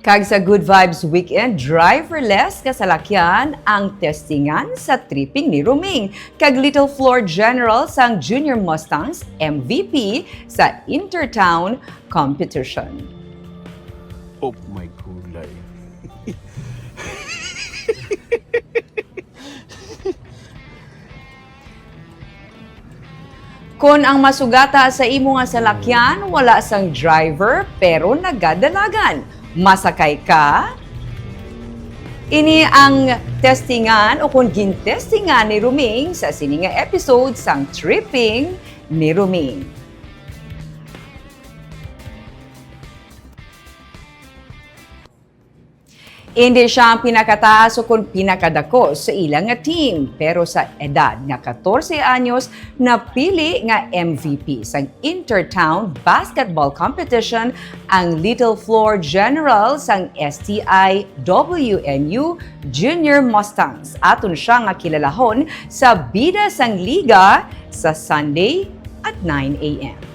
Kag sa Good Vibes Weekend, driverless kasalakyan ang testingan sa tripping ni Ruming. Kag Little Floor General sang Jr Mustangs MVP sa Intertown Competition. Oh my gulay. Kung ang masugata sa imo nga salakyan, wala sang driver pero nagadalagan. Masakay ka? Ini ang testingan o kung gintestingan ni Ruming sa sininga episode sang Tripping ni Ruming. Hindi siya ang pinakataas o kung pinakadako sa ilang nga team. Pero sa edad nga 14 anyos, napili nga MVP sa Intertown Basketball Competition ang Little Floor General sang STI WNU Jr Mustangs. Aton siya nga kilalahon sa bida sang liga sa Sunday at 9 a.m.